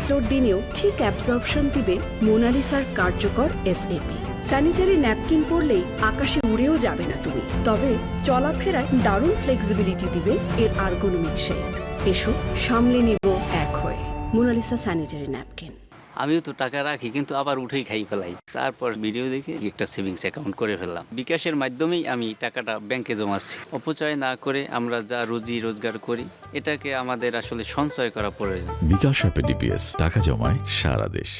Floor দিনেও ঠিক absorption দিবে মোনালিসার কার্যকর SAP। স্যানিটারি ন্যাপকিন পরলেই আকাশে উড়েও যাবে না তুমি, তবে চলাফেরায় দারুণ ফ্লেক্সিবিলিটি দিবে এর আর্গোনমিক শেপ। এসো সামলে নিব এক হয়ে মোনালিসা স্যানিটারি ন্যাপকিন। আমিও তো টাকা রাখি, কিন্তু আবার উঠেই খাই ফেলাই। তারপর ভিডিও দেখে একটা সেভিংস অ্যাকাউন্ট করে ফেললাম। বিকাশের মাধ্যমেই আমি টাকাটা ব্যাংকে জমাচ্ছি। অপচয় না করে আমরা যা রুজি রোজগার করি, এটাকে আমাদের আসলে সঞ্চয় করা প্রয়োজন। বিকাশ অ্যাপে DPS টাকা জমায় সারা দেশ।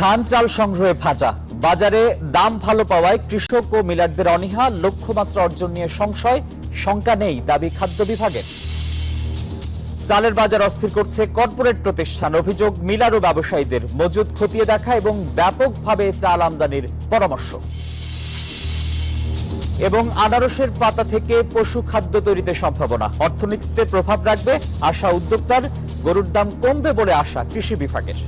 ধান চাল সংগ্রহে ফাটা, বাজারে দাম ভালো পাওয়ায় কৃষক ও মিলারদের অনীহা, লক্ষ্যমাত্রা অর্জন নিয়ে সংশয়, শঙ্কা নেই দাবি খাদ্য বিভাগের। চালের বাজার অস্থির করছে কর্পোরেট প্রতিষ্ঠান, অভিযোগ মিলার ও ব্যবসায়ীদের মজুদ খতিয়ে দেখা এবং ব্যাপকভাবে চাল আমদানির পরামর্শ। এবং আনারসের পাতা থেকে পশু খাদ্য তৈরিতে সম্ভাবনা, অর্থনীতিতে প্রভাব রাখবে আশা উদ্যোক্তার, গরুর দাম কমবে বলে আশা কৃষি বিভাগের।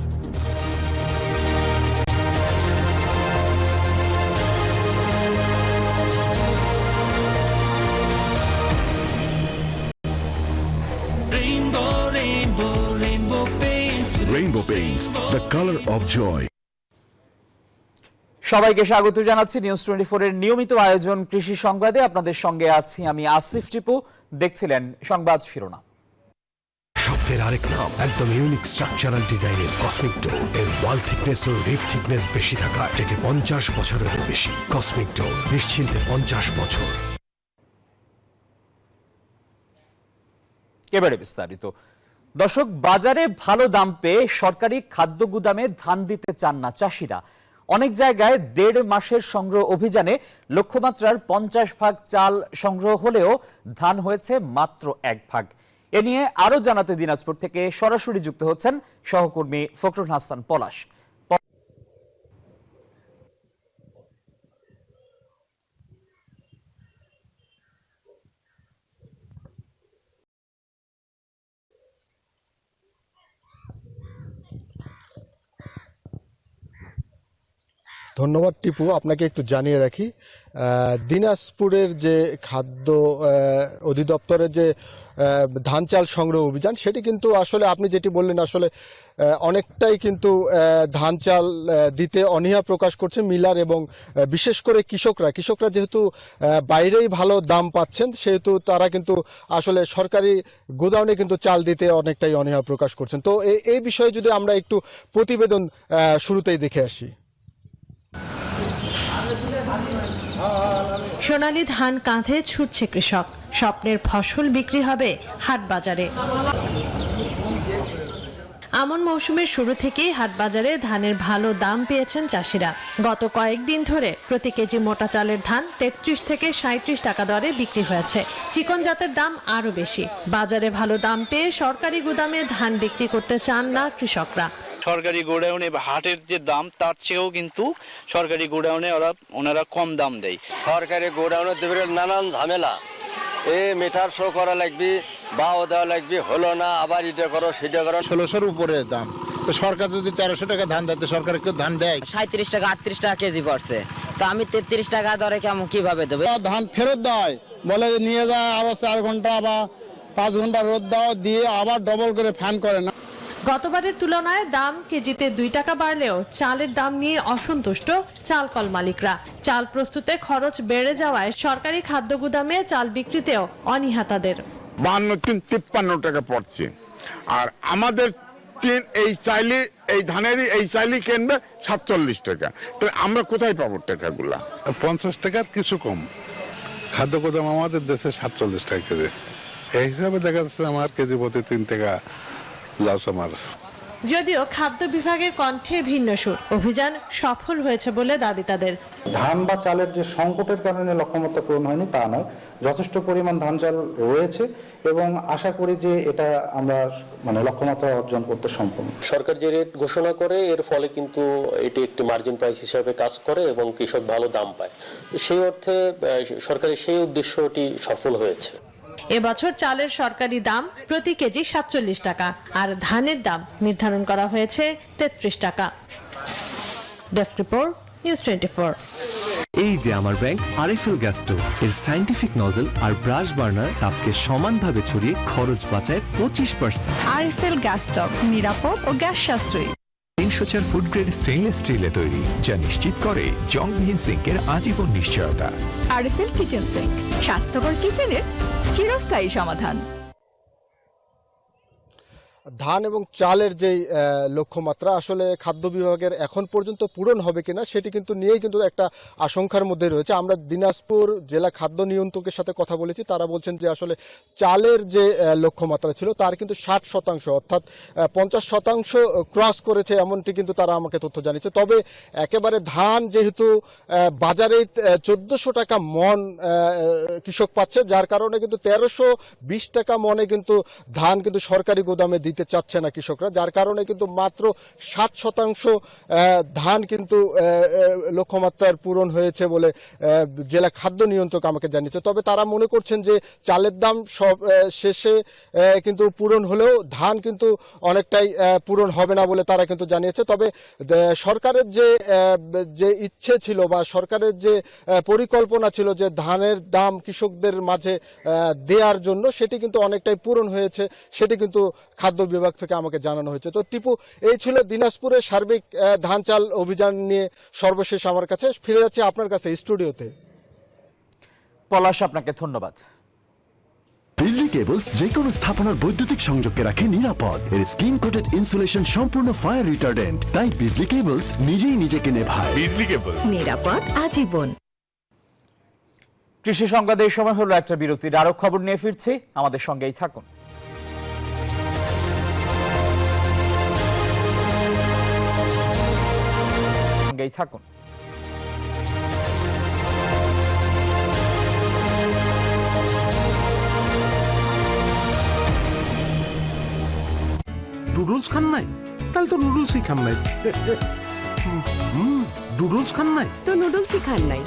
Rainbow Paints, the color of joy. সবাইকে স্বাগত জানাচ্ছি নিউজ 24 এর নিয়মিত আয়োজন কৃষি সংবাদে। আপনাদের সঙ্গে আছি আমি আসিফ টিপু। দেখছিলেন সংবাদ শিরোনাম। শব্দের আরেক নাম, একদম ইউনিক স্ট্রাকচারাল ডিজাইনের কসমিক ডো। এর ওয়াল থিকনেস ও রিপ থিকনেস বেশি থাকা থেকে 50 বছরেরও বেশি। কসমিক ডো, নিশ্চিন্তে 50 বছর। এবারে বিস্তারিত। দর্শক, বাজারে ভালো দাম পেয়ে সরকারি খাদ্য গুদামে ধান দিতে চান না চাষিরা। অনেক জায়গায় 1.5 মাসের সংগ্রহ অভিযানে লক্ষ্যমাত্রার 50 ভাগ চাল সংগ্রহ হলেও ধান হয়েছে মাত্র 1 ভাগ। এ নিয়ে আরো জানাতে দিনাজপুর থেকে সরাসরি যুক্ত হচ্ছেন সহকর্মী ফখরুল হাসান পলাশ। ধন্যবাদ টিপু। আপনাকে একটু জানিয়ে রাখি, দিনাজপুরের যে খাদ্য অধিদপ্তরের যে ধান চাল সংগ্রহ অভিযান, সেটি কিন্তু আসলে আপনি যেটি বললেন, আসলে অনেকটাই কিন্তু ধান চাল দিতে অনীহা প্রকাশ করছে মিলার এবং বিশেষ করে কৃষকরা যেহেতু বাইরেই ভালো দাম পাচ্ছেন, সেহেতু তারা কিন্তু আসলে সরকারি গোডাউনে কিন্তু চাল দিতে অনেকটাই অনীহা প্রকাশ করছেন। তো এই বিষয়ে যদি আমরা একটু প্রতিবেদন শুরুতেই দেখে আসি। সোনালী ধান কাঁধে ছুটছে কৃষক, স্বপ্নের ফসল বিক্রি হবে হাট বাজারে। আমন মৌসুমের শুরু থেকেই হাট বাজারে ধানের ভালো দাম পেয়েছেন চাষিরা। গত কয়েকদিন ধরে প্রতি কেজি মোটা চালের ধান 33 থেকে 37 টাকা দরে বিক্রি হয়েছে। চিকন জাতের দাম আরো বেশি। বাজারে ভালো দাম পেয়ে সরকারি গুদামে ধান বিক্রি করতে চান না কৃষকরা। সরকারি গোডাউনে বা হাটের যে দাম, তার চেয়েও কিন্তু সরকারি গোডাউনে ওনারা কম দাম দেয়। সরকারি গোডাউনে দেবে নানান ঝামেলা, মিটার শো করা লাগবে, বাও দেওয়া লাগবে, হলো না, আবার এটা করো সেটা করো। 1600-র উপরে দাম, তো সরকার যদি 1300 টাকা ধান দেয়, সরকার কেউ ধান দেয়? 37 টাকা 38 টাকা কেজি পড়ছে, তো আমি 33 টাকা দরে কেমন কিভাবে দেবো? ধান ফেরত দেয়, বলে নিয়ে যায় আবার 4 ঘন্টা বা 5 ঘন্টা রোদ দাও দিয়ে আবার ডবল করে ফ্যান করে না। গতবারের তুলনায় দাম কেজিতে 2 টাকা বাড়লেও চালের দাম নিয়ে অসন্তুষ্ট চাল কল মালিকরা। চাল প্রস্তুতে খরচ বেড়ে যাওয়ায় সরকারি খাদ্য গুদামে চাল বিক্রিতেও অনীহা তাদের। 52-53 টাকা পড়ছে, আর আমাদের এই ধানেরই এই চাইলে কিনবে 47 টাকা। তো আমরা কোথায় পাবো টাকাগুলা? 50 টাকার কিছু কম। খাদ্য গুদাম আমাদের দেশে 47 টাকা কেজি। এই হিসাবে দেখা যাচ্ছে আমার কেজি প্রতি 3 টাকা লস আমার। যদিও খাদ্য বিভাগের কণ্ঠে ভিন্ন সুর, অভিযান সফল হয়েছে বলে দাবি তাদের। ধান বা চালের যে সংকটের কারণে লক্ষ্যমাত্রা পূরণ হয়নি তা নয়, যথেষ্ট পরিমাণ ধান চাল রয়েছে এবং আশা করি যে এটা আমরা লক্ষ্যমাত্রা অর্জন করতে সম্পূর্ণ। সরকার যে রেট ঘোষণা করে, এর ফলে কিন্তু এটি একটি মার্জিন প্রাইস হিসাবে কাজ করে এবং কৃষক ভালো দাম পায়। সেই অর্থে সরকারের সেই উদ্দেশ্যটি সফল হয়েছে। এবছর চালের সরকারি দাম প্রতি কেজি 47 টাকা আর ধানের দাম নির্ধারণ করা হয়েছে 33 টাকা। Desk report, news 24। এই যে আমার ব্যাংক আরএফএল গ্যাস স্টোভ, এর সাইন্টিফিক নজল আর ব্রাশ বার্নার তাপকে সমানভাবে ছড়িয়ে খরচ বাঁচায় 25%। আরএফএল গ্যাস স্টোভ নিরাপদ ও গ্যাস সাশ্রয়ী। 304 ফুড গ্রেড স্টেইনলেস স্টিলে তৈরি, যা নিশ্চিত করে জংবিহীন সিঙ্কের আজীবন নিশ্চয়তা। আরএফএল কিচেন সিঙ্ক, স্বাস্থ্যকর কিচেনের চিরস্থায়ী সমাধান। ধান এবং চালের যে লক্ষ্যমাত্রা আসলে খাদ্য বিভাগের এখন পর্যন্ত পূরণ হবে কিনা সেটি কিন্তু নিয়েই কিন্তু একটা আশঙ্কার মধ্যে রয়েছে। আমরা দিনাজপুর জেলা খাদ্য নিয়ন্ত্রকের সাথে কথা বলেছি, তারা বলছেন যে আসলে চালের যে লক্ষ্যমাত্রা ছিল তার কিন্তু 60% অর্থাৎ 50% ক্রস করেছে, এমনটি কিন্তু তারা আমাকে তথ্য জানিয়েছে। তবে একেবারে ধান যেহেতু বাজারে 1400 টাকা মন কৃষক পাচ্ছে, যার কারণে কিন্তু 1320 টাকা মনে কিন্তু ধান কিন্তু সরকারি গোদামে দিতে চাচ্ছে না কৃষকরা, যার কারণে কিন্তু মাত্র 7% ধান কিন্তু লক্ষ্যমাত্রার পূরণ হয়েছে বলে জেলা খাদ্য নিয়ন্ত্রক আমাকে জানিয়েছে। তবে তারা মনে করছেন যে চালের দাম সব শেষে কিন্তু পূরণ হলেও ধান কিন্তু অনেকটাই পূরণ হবে না বলে তারা কিন্তু জানিয়েছে। তবে সরকারের যে ইচ্ছে ছিল বা সরকারের যে পরিকল্পনা ছিল যে ধানের দাম কৃষকদের মাঝে দেওয়ার জন্য, সেটি কিন্তু অনেকটাই পূরণ হয়েছে, সেটি কিন্তু খাদ্য বিভাগ থেকে আমাকে জানানো হয়েছে। তো টিপু, এই ছিল দিনাজপুরের সার্বিক ধান চাল অভিযান নিয়ে সর্বশেষ আমার কাছে। ফিরে যাচ্ছি আপনার কাছে স্টুডিওতে। পলাশ, আপনাকে ধন্যবাদ। বিজলি কেবলস যে কোনো স্থাপনার বৈদ্যুতিক সংযোগকে রাখে নিরাপদ। এর স্ক্রিন কোটেড ইনসুলেশন সম্পূর্ণ ফায়ার রিটার্ডেন্ট, তাই বিজলি কেবলস নিজেই নিজেকে নেভায়। বিজলি কেবলস, নিরাপদ আজীবন। কৃষি সংবাদে এই সময় হলো একটা বিরতির। আরো খবর নিয়ে ফিরছি, আমাদের সঙ্গেই থাকুন। থাকুন। নুডলস খান নাই? তাহলে তো নুডলসই খান নাই। নুডলস খান নাই তো নুডলসই খান নাই।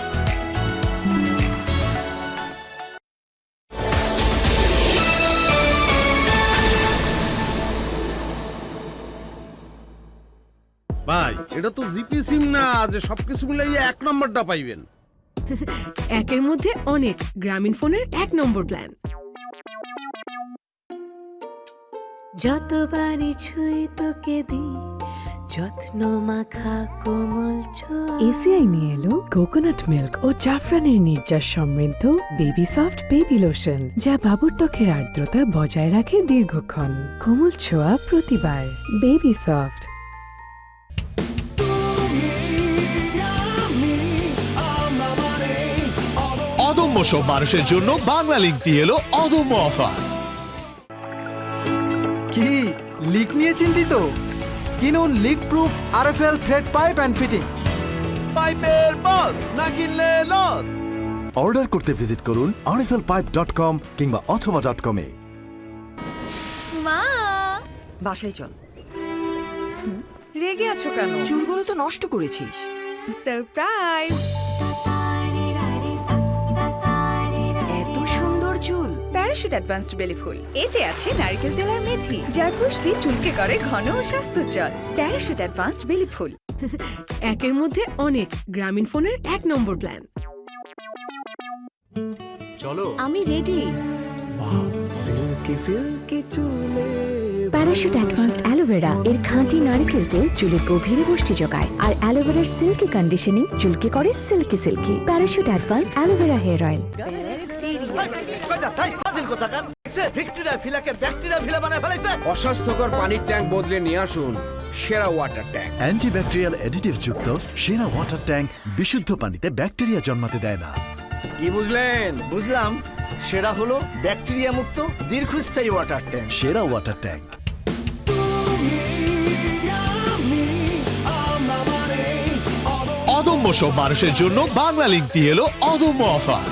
ভাই, এটা তো জিপি সিম না যে সবকিছু মিলাইয়া 1 নম্বরটা পাইবেন। একের মধ্যে অনেক, গ্রামীণ ফোনের 1 নম্বর প্ল্যান। যতবারই ছুঁই তোকে দিই যত্ন মাখা কোমল ছোঁয়া। এসিআই নিয়ে এলো কোকোনাট মিল্ক ও জাফরানের নির্যাস সমৃদ্ধ বেবি সফট বেবি লোশন, যা বাবুর ত্বকের আর্দ্রতা বজায় রাখে দীর্ঘক্ষণ। কোমল ছোঁয়া প্রতিবার, বেবি সফট। অদম্য সব মানুষের জন্য বাংলা লিঙ্কটি এলো অদম্য অফার। কি লিক নিয়ে চিন্তিত? কিনুন leak proof RFL thread pipe and fittings. পাইপের বস, না কিনলে লস। অর্ডার করতে ভিজিট করুন rflpipe.com কিংবা অথবা.com এ। মা, বাসায় চল। রেগে আছো কেন? চুলগুলো তো নষ্ট করেছিস। সারপ্রাইজ! এত সুন্দর চুল। প্যারাশুট অ্যাডভান্সড বেলি ফুল, এতে আছে নারকেল তেল আর মেথি, যার পুষ্টি চুলকে করে ঘন ও স্বাস্থ্যোজ্জ্বল। প্যারাশুট অ্যাডভান্সড বেলি ফুল, একের মধ্যে অনেক, গ্রামীণ ফোনের 1 নম্বর প্ল্যান। চলো, আমি রেডি। সিল্কি সিল্কি চুলে প্যারাশুট অ্যাডভান্সড অ্যালোভেরা এর খাঁটি নারকেল তেল চুলে গভীরে পুষ্টি যোগায়, আর অ্যালোভেরার সিল্কি কন্ডিশনিং চুলকে করে silky silky. Parachute advanced aloe vera hair oil. অস্বাস্থ্যকর পানির ট্যাঙ্ক বদলে নিয়ে আসুন সেরা ওয়াটার ট্যাঙ্ক। অ্যান্টিব্যাকটেরিয়াল অ্যাডিটিভ যুক্ত সেরা ওয়াটার ট্যাঙ্ক বিশুদ্ধ পানিতে ব্যাকটেরিয়া জন্মাতে দেয় না। কি বুঝলেন? বুঝলাম, সেরা হলো ব্যাকটেরিয়া মুক্ত দীর্ঘস্থায়ী ওয়াটার ট্যাঙ্ক। সেরা ওয়াটার ট্যাঙ্ক। অদম্য সব মানুষের জন্য বাংলা লিঙ্কটি এলো অদম্য offer.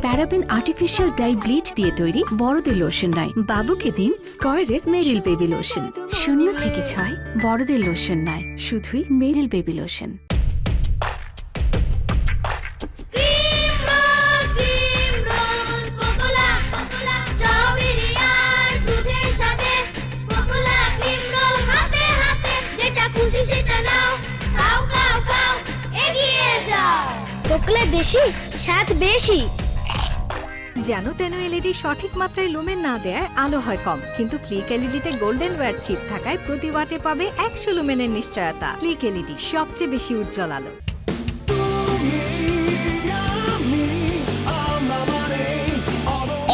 Paraben artificial die bleach দিয়ে তৈরি বড়দের লোশন নয়, বাবুকে দিন স্কয়ারের মেরিল বেবি লোশন। 0 থেকে 6 বড়দের লোশন নয়, শুধুই মেরিল বেবি লোশন। দিলে দেশি স্বাদ বেশি। যেন তেন এলইডি সঠিক মাত্রায় লুমেন না দেয় আলো হয় কম, কিন্তু ক্লিক এলইডিতে গোল্ডেন ওয়্যার চিপ থাকায় প্রতি ওয়াটে পাবে 100 লুমেনের নিশ্চয়তা। ক্লিক এলইডি, সবচেয়ে বেশি উজ্জ্বল আলো।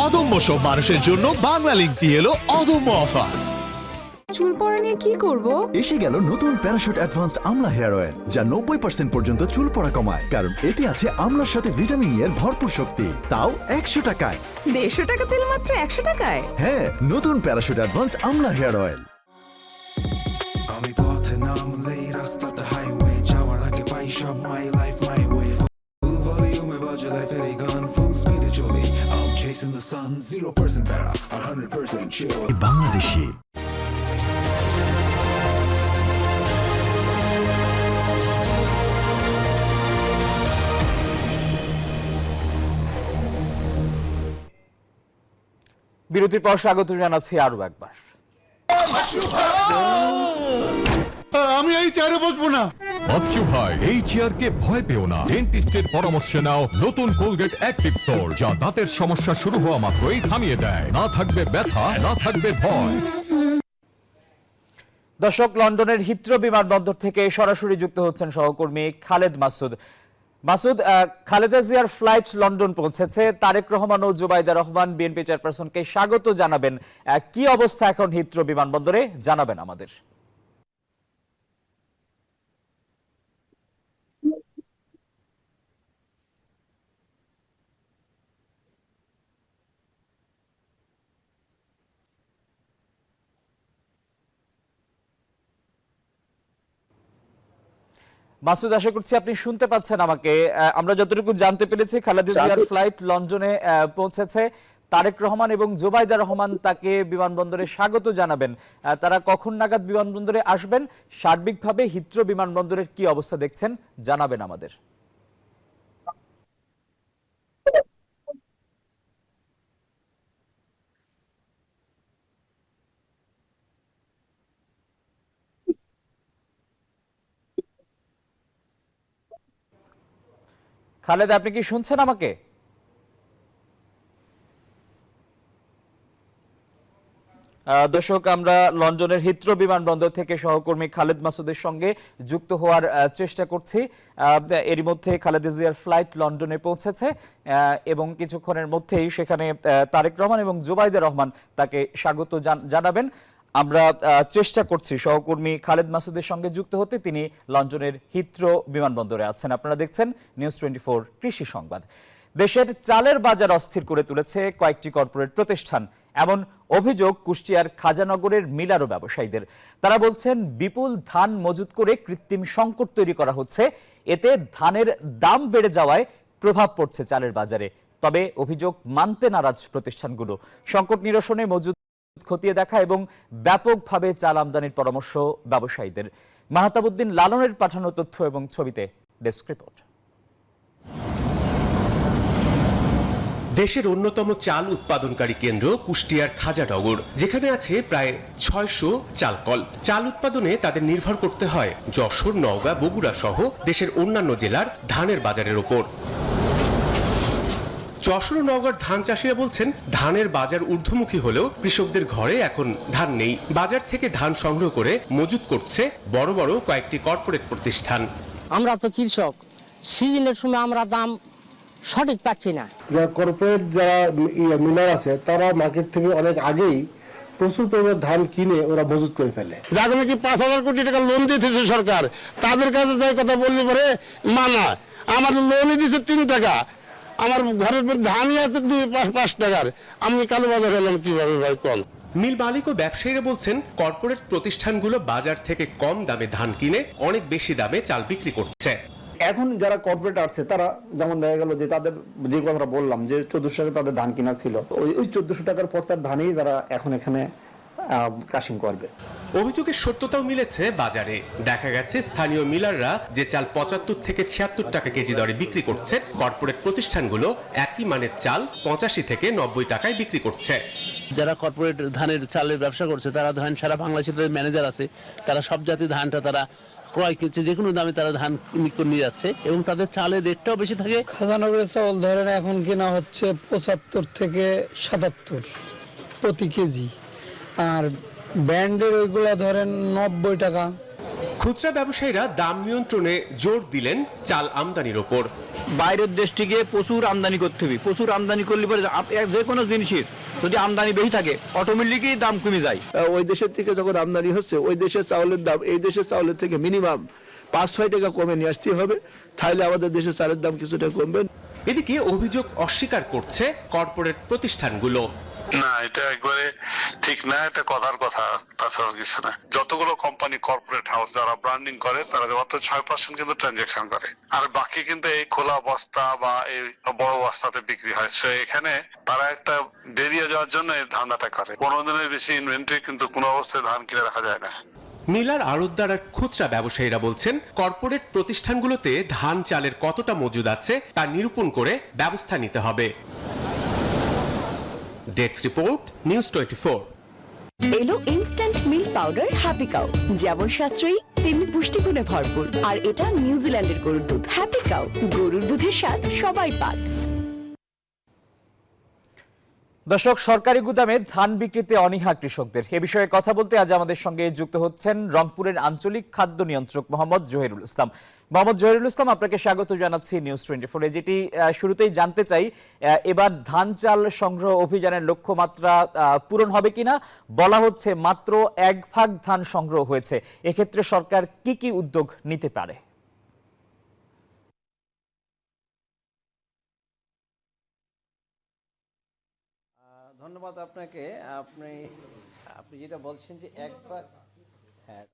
অদম্য সব মানুষের জন্য বাংলা লিংকটি এলো অদম্য অফার। চুল পড়া নিয়ে কি করব? এসে গেল নতুন প্যারাশুট অ্যাডভান্সড আমলা হেয়ার অয়েল, যা 90% পর্যন্ত চুল পড়া কমায়, কারণ এতে আছে আমলার সাথে ভিটামিন ই এর ভরপুর শক্তি, তাও 100 টাকায়। 150 টাকা তেল মাত্র 100 টাকায়? হ্যাঁ, নতুন প্যারাশুট অ্যাডভান্সড আমলা হেয়ার অয়েল। আমি পথে নামলেই রাস্তাটা হাইওয়ে, যাওয়ার আগে পাই সব মাই লাইফ মাই ওয়ে। ফুল ভলিউমে বাজে লাইফের এই গান, ফুল স্পিডে চলে। I'm chasing the sun, 0% para, 100% chill. Bangladeshi বিরতির পর স্বাগত জানাচ্ছি আরো একবার। আমি এই চেয়ারে বসবো না। বাচ্চু ভাই, এই চেয়ারকে ভয় পেও না। ডেন্টিস্টের পরামর্শ নাও নতুন কোলগেট অ্যাক্টিভ সোল, যা দাঁতের সমস্যা শুরু হওয়া মাত্রই থামিয়ে দেয়। না থাকবে ব্যথা, না থাকবে ভয়। দর্শক, লন্ডনের হিথ্রো বিমানবন্দর থেকে সরাসরি যুক্ত হচ্ছেন সহকর্মী খালেদ মাসুদ। মাসুদ, খালেদা জিয়ার ফ্লাইট লন্ডন পৌঁছেছে। তারেক রহমান ও জুবাইদা রহমান বিএনপি চেয়ারপারসনকে স্বাগত জানাবেন। কি অবস্থা এখন হিথ্রো বিমানবন্দরে, জানাবেন আমাদের। মাসুদ, আশা করছি আপনি শুনতে পাচ্ছেন আমাকে। আমরা যতটুকু জানতে পেরেছি, খালেদা জিয়ার ফ্লাইট লন্ডনে পৌঁছেছে। তারেক রহমান এবং জুবাইদা রহমান তাকে বিমানবন্দরে স্বাগত জানাবেন। তারা কখন নাগাদ বিমানবন্দরে আসবেন? সার্বিকভাবে হিথ্রো বিমানবন্দরের কি অবস্থা দেখছেন, জানাবেন আমাদের। খালেদ, আপনি কি শুনছেন আমাকে? দর্শক, আমরা লন্ডনের হিথ্রো বিমানবন্দর থেকে সহকর্মী খালেদ মাসুদের সঙ্গে যুক্ত হওয়ার চেষ্টা করছি। এরই মধ্যে খালেদা জিয়ার ফ্লাইট লন্ডনে পৌঁছেছে এবং কিছুক্ষণের মধ্যেই সেখানে তারেক রহমান এবং জুবাইদা রহমান তাকে স্বাগত জানাবেন। আমরা চেষ্টা করছি সহকর্মী খালেদ মাসুদের সঙ্গে যুক্ত হতে। তিনি লন্ডনের হিথ্রো বিমানবন্দরে আছেন। আপনারা দেখছেন নিউজ 24 কৃষি সংবাদ। দেশের চালের বাজার অস্থির করে তুলেছে কয়েকটি কর্পোরেট প্রতিষ্ঠান। এমন অভিযোগ কুষ্টিয়ার খাজানগরের মিলারো ব্যবসায়ীদের। তারা বলছেন, বিপুল ধান মজুত করে কৃত্রিম সংকট তৈরি করা হচ্ছে। এতে ধানের দাম বেড়ে যাওয়ায় প্রভাব পড়ছে চালের বাজারে। তবে অভিযোগ মানতে নারাজ প্রতিষ্ঠানগুলো। সংকট নিরসনে মজুত খতিয়ে দেখা এবং ব্যাপকভাবে চাল আমদানির পরামর্শ ব্যবসায়ীদের। মাহতাবুদ্দিন লালনের পাঠানো তথ্য এবং ছবিতে ডেস্ক রিপোর্ট। দেশের অন্যতম চাল উৎপাদনকারী কেন্দ্র কুষ্টিয়ার খাজানগর, যেখানে আছে প্রায় 600 চালকল। চাল উৎপাদনে তাদের নির্ভর করতে হয় যশোর, নওগাঁ, বগুড়া সহ দেশের অন্যান্য জেলার ধানের বাজারের ওপর। যশোর ও নওগাঁর ধান চাষিরা বলছেন, ধানের বাজার ঊর্ধ্বমুখী হলেও কৃষকদের ঘরে এখন ধান নেই। বাজার থেকে ধান সংগ্রহ করে মজুত করছে বড় বড় কয়েকটি কর্পোরেট প্রতিষ্ঠান। আমরা তো কৃষক, সিজনের সময় আমরা দাম সঠিক পাচ্ছি না। যারা কর্পোরেট যারা মিলার আছে, তারা মার্কেট থেকে অনেক আগেই প্রচুর পরিমাণ ধান কিনে ওরা মজুত করে ফেলে। যাদের নাকি 5,000 কোটি টাকা লোন দিতেছে সরকার, তাদের কাছে যাই কথা বললে পরে মানা। আমার লোনই দিচ্ছে 3 টাকা, আমার ঘরের ধানই আছে 5 টাকার, আমি কালো বাজার হলাম কিভাবে ভাই? কম মিল মালিক ও ব্যবসায়ীরা বলছেন, কর্পোরেট প্রতিষ্ঠানগুলো বাজার থেকে কম দামে ধান কিনে অনেক বেশি দামে চাল বিক্রি করছে। এখন যারা কর্পোরেট আসছে, তারা যেমন দেখা গেল যে তাদের যে কথা বললাম যে 1400 টাকা তাদের ধান কিনা ছিল, ওই 1400 টাকার পর তার ধানেই তারা এখন এখানে কাশিং করবে। অভিযোগের সত্যতাও মিলেছে বাজারে। দেখা গেছে স্থানীয় মিলাররা যে চাল 75 থেকে 76 টাকা কেজি দরে বিক্রি করছে, কর্পোরেট প্রতিষ্ঠানগুলো একই মানের চাল 85 থেকে 90 টাকায় বিক্রি করছে। যারা কর্পোরেট ধানের চালের ব্যবসা করছে, তারা ধরেন সারা বাংলাদেশের ম্যানেজার আছে, তারা সব জাতীয় ধানটা তারা ক্রয় করছে, যে কোনো দামে তারা ধান নিয়ে যাচ্ছে এবং তাদের চালের রেটটাও বেশি থাকে। খাজানগরের চাউল ধরেন এখন কিনা হচ্ছে 75 থেকে 77 প্রতি কেজি, আর ব্র্যান্ডের ওইগুলা ধরেন 90 টাকা। খুচরা ব্যবসায়ীরা দাম নিয়ন্ত্রণে জোর দিলেন চাল আমদানির ওপর। বাইরের দেশ থেকে প্রচুর আমদানি করতে হবে, প্রচুর আমদানি করলে পরে যে কোনো জিনিসের যদি আমদানি বেশি থাকে অটোমেটিকই দাম কমে যায়। ওই দেশের থেকে যখন আমদানি হচ্ছে ওই দেশের চাউলের দাম এই দেশের চাউলের থেকে মিনিমাম 5-6 টাকা কমে নিয়ে আসতে হবে, তাহলে আমাদের দেশের চালের দাম কিছুটা কমবে। এদিকে অভিযোগ অস্বীকার করছে কর্পোরেট প্রতিষ্ঠানগুলো। না, এটা একবারে ঠিক না, এটা কথার কথা, তাছাড়া কিছু না। যতগুলো কোম্পানি কর্পোরেট হাউস যারা ব্র্যান্ডিং করে তারা মাত্র 6% কিন্তু ট্রানজাকশন করে, আর বাকি কিন্তু এই খোলা বস্তা বা এই বড় বস্তাতে বিক্রি হয়। সো এখানে তারা একটা বেরিয়ে যাওয়ার জন্য এই ধান্দাটা করে। 15 দিনের বেশি ইনভেন্টরি কিন্তু কোনো অবস্থায় ধান কিনে রাখা যায় না। মিলার আড়তদার আর খুচরা ব্যবসায়ীরা বলছেন কর্পোরেট প্রতিষ্ঠানগুলোতে ধান চালের কতটা মজুদ আছে তা নিরূপণ করে ব্যবস্থা নিতে হবে। Desk report, news 24। এলো instant milk powder happy cow, যেমন সাশ্রয়ী তেমনি পুষ্টিগুণে ভরপুর, আর এটা নিউজিল্যান্ডের গরুর দুধ। হ্যাপি কাউ, গরুর দুধের স্বাদ সবাই পাক। দর্শক, সরকারি গুদামে ধান বিক্রিতে অনীহা কৃষকদের। এ বিষয়ে কথা বলতে আজ আমাদের সঙ্গে যুক্ত হচ্ছেন রংপুরের আঞ্চলিক খাদ্য নিয়ন্ত্রক মোহাম্মদ জহিরুল ইসলাম। মোহাম্মদ জহিরুল ইসলাম, আপনাকে স্বাগত জানাচ্ছি নিউজ 24। যেটি শুরুতেই জানতে চাই, এবার ধান চাল সংগ্রহ অভিযানের লক্ষ্যমাত্রা পূরণ হবে কিনা? বলা হচ্ছে মাত্র 1 ভাগ ধান সংগ্রহ হয়েছে, এক্ষেত্রে সরকার কি কি উদ্যোগ নিতে পারে? ধন্যবাদ আপনাকে। আপনি যেটা বলছেন যে একবার, হ্যাঁ,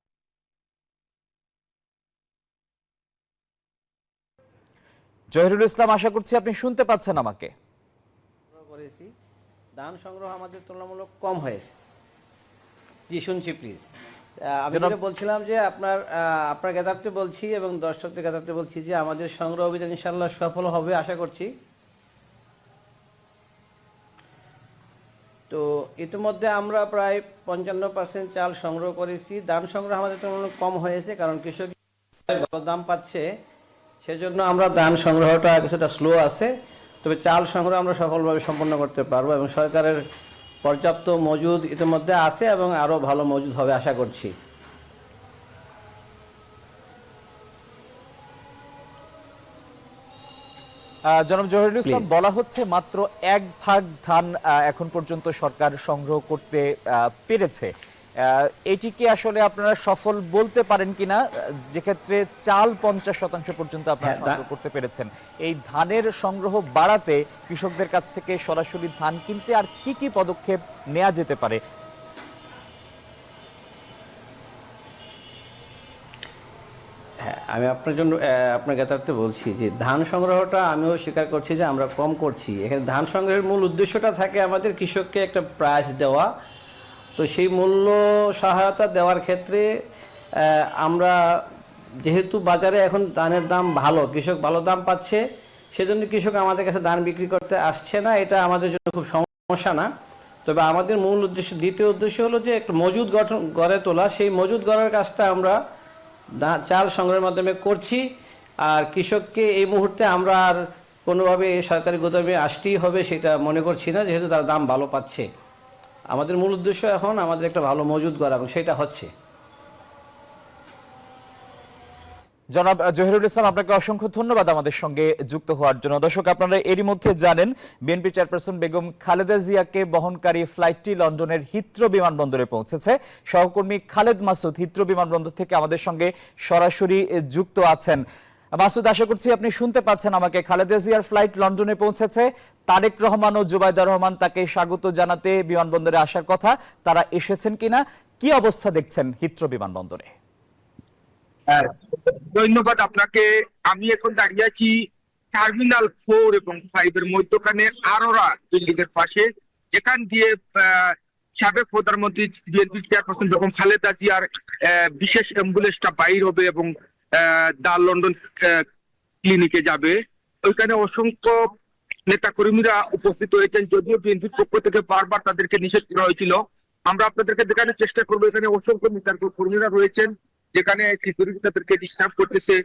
জহিরুল ইসলাম, আশা করছি আপনি শুনতে পাচ্ছেন আমাকে। করেছি ধান সংগ্রহ আমাদের তুলনামূলক কম হয়েছে। জি, শুনছি, প্লিজ। আমি যেটা বলছিলাম যে আপনার জ্ঞাতার্থে বলছি এবং দর্শকদের জ্ঞাতার্থে বলছি যে আমাদের সংগ্রহ অভিযান ইনশাআল্লাহ সফল হবে আশা করছি। তো ইতিমধ্যে আমরা প্রায় 55% চাল সংগ্রহ করেছি। ধান সংগ্রহ আমাদের তুলনামূলক কম হয়েছে, কারণ কৃষক ভালো দাম পাচ্ছে, সেজন্য আমরা ধান সংগ্রহটা কিছুটা স্লো আছে। তবে চাল সংগ্রহ আমরা সফলভাবে সম্পন্ন করতে পারবো এবং সরকারের পর্যাপ্ত মজুদ ইতিমধ্যে আছে এবং আরও ভালো মজুদ হবে আশা করছি। জনাব জহিরুল ইসলাম, বলা হচ্ছে মাত্র 1 ভাগ ধান এখন পর্যন্ত সরকার সংগ্রহ করতে পেরেছে। এটিকে আসলে আপনারা সফল বলতে পারেন কিনা, যেক্ষেত্রে চাল 50% পর্যন্ত আপনারা সংগ্রহ করতে পেরেছেন? এই ধানের সংগ্রহ বাড়াতে কৃষকদের কাছ থেকে সরাসরি ধান কিনতে আর কি কি পদক্ষেপ নেওয়া যেতে পারে? হ্যাঁ, আমি আপনার জ্ঞাতার্থে বলছি যে ধান সংগ্রহটা আমিও স্বীকার করছি যে আমরা কম করছি। এখানে ধান সংগ্রহের মূল উদ্দেশ্যটা থাকে আমাদের কৃষককে একটা প্রাইস দেওয়া। তো সেই মূল্য সহায়তা দেওয়ার ক্ষেত্রে আমরা যেহেতু বাজারে এখন ধানের দাম ভালো, কৃষক ভালো দাম পাচ্ছে, সেজন্য কৃষক আমাদের কাছে ধান বিক্রি করতে আসছে না। এটা আমাদের জন্য খুব সমস্যা না। তবে আমাদের মূল উদ্দেশ্য, দ্বিতীয় উদ্দেশ্য হলো যে একটা মজুদ গড়ে তোলা। সেই মজুদ গড়ার কাজটা আমরা চাল সংগ্রহের মাধ্যমে করছি। আর কৃষককে এই মুহূর্তে আমরা আর কোনোভাবে সরকারি গুদামে আসতেই হবে সেটা মনে করছি না, যেহেতু তারা দাম ভালো পাচ্ছে। আমাদের মূল উদ্দেশ্য এখন আমাদের একটা ভালো মজুদ করা, এবং সেটা হচ্ছে। জনাব জহিরুল ইসলাম, আপনাকে অসংখ্য ধন্যবাদ আমাদের সঙ্গে যুক্ত হওয়ার জন্য। দর্শক, আপনারা এরই মধ্যে জানেন বিএনপি চেয়ারপারসন বেগম খালেদা জিয়াকে বহনকারী ফ্লাইটটি লন্ডনের হিথ্রো বিমানবন্দরে পৌঁছেছে। সহকর্মী খালেদ মাসুদ হিথ্রো বিমানবন্দর থেকে আমাদের সঙ্গে সরাসরি যুক্ত আছেন। মাসুদ, আশা করছি আপনি শুনতে পাচ্ছেন আমাকে। খালেদা জিয়ার ফ্লাইট লন্ডনে পৌঁছেছে, তারেক রহমান ও জুবাইদা রহমান তাকে স্বাগত জানাতে বিমানবন্দরে আসার কথা। তারা এসেছেন কিনা, কি অবস্থা দেখছেন হিথ্রো বিমানবন্দরে? ধন্যবাদ আপনাকে। আমি এখন দাঁড়িয়ে আছি টার্মিনাল 4 এবং 5 এর মধ্যখানে আরোরা বিল্ডিং এর পাশে, যেখান দিয়ে সাবেক প্রধানমন্ত্রী বিএনপির চেয়ারপারসন বেগম খালেদা জিয়ার বিশেষ অ্যাম্বুলেন্সটা বাইর হবে এবং দা লন্ডন ক্লিনিকে যাবে। ওইখানে অসংখ্য নেতা কর্মীরা উপস্থিত হয়েছেন, যদিও বিএনপির পক্ষ থেকে বারবার তাদেরকে নিষেধ করা হয়েছিল। আমরা আপনাদেরকে দেখানোর চেষ্টা করবো, এখানে অসংখ্য নেতা কর্মীরা রয়েছেন যেখানে সিকিউরিটি তাদেরকে ডিস্টার্ব করতেছে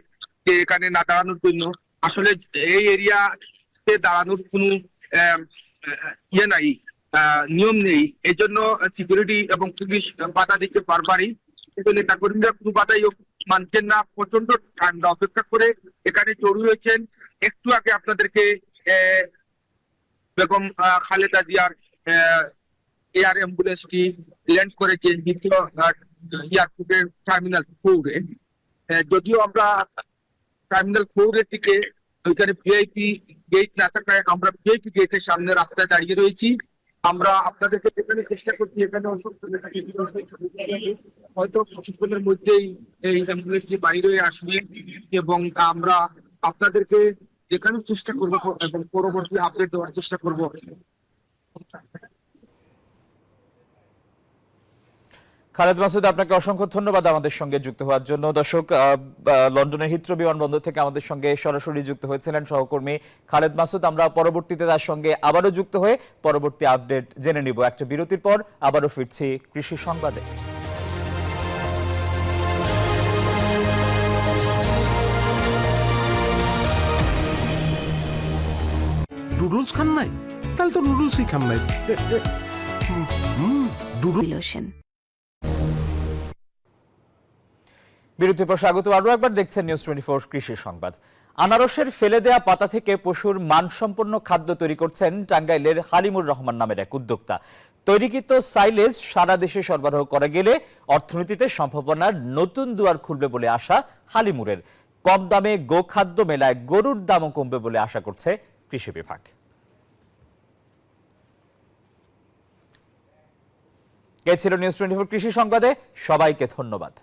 যে এখানে না দাঁড়ানোর জন্য। আসলে এই এরিয়াতে দাঁড়ানোর কোনো ইয়ে নাই, নিয়ম নেই। এই জন্য সিকিউরিটি এবং পুলিশ বাধা দিচ্ছে বারবারই। নেতাকর্মীরা কোনো বাধাই মানছেন না, প্রচন্ড ঠান্ডা অপেক্ষা করে এখানে জড়ো হয়েছেন। একটু আগে আপনাদেরকে বেগম খালেদা জিয়ার এয়ার অ্যাম্বুলেন্সটি ল্যান্ড করেছে দ্বিতীয় এয়ারপোর্টের টার্মিনাল 4-এ। যদিও আমরা টার্মিনাল 4-এর দিকে ওইখানে ভিআইপি গেট না থাকায় আমরা ভিআইপি গেটের সামনে রাস্তায় দাঁড়িয়ে রয়েছি। আমরা আপনাদেরকে দেখানোর চেষ্টা করছি এখানে হয়তো কিছুক্ষণের মধ্যেই এই অ্যাম্বুলেন্সটি বাইরে আসবে এবং আমরা আপনাদেরকে দেখানোর চেষ্টা করবো এবং পরবর্তী আপডেট দেওয়ার চেষ্টা করবো। খালেদ মাসুদ, আপনাকে অসংখ্য ধন্যবাদ আমাদের সঙ্গে যুক্ত হওয়ার জন্য। দর্শক, লন্ডনের হিথ্রো বিমানবন্দর থেকে আমাদের সঙ্গে সরাসরি যুক্ত হয়েছিলেন সহকর্মী খালেদ মাসুদ। আমরা পরবর্তীতে তার সঙ্গে আবারও যুক্ত হয়ে পরবর্তী আপডেট জেনে নিব। একটা বিরতির পর আবারও ফিরছি কৃষি সংবাদে। নুডলস খান নাই? তাহলে তো নুডলসই খান নাই। বিরতির পর স্বাগত। আরো একবার দেখছেন নিউজ 24 কৃষি সংবাদ। আনারসের ফেলে দেয়া পাতা থেকে পশুর মানসম্পন্ন খাদ্য তৈরি করছেন টাঙ্গাইলের হালিমুর রহমান নামের এক উদ্যোক্তা। তৈরিকৃত সাইলেজ সারা দেশে সরবরাহ করা গেলে অর্থনীতিতে সম্ভাবনার নতুন দুয়ার খুলবে বলে আশা হালিমুরের। কম দামে গোখাদ্য মেলায় গরুর দামও কমবে বলে আশা করছে কৃষি বিভাগ। এ ছিল নিউজ 24 কৃষি সংবাদে। সবাইকে ধন্যবাদ।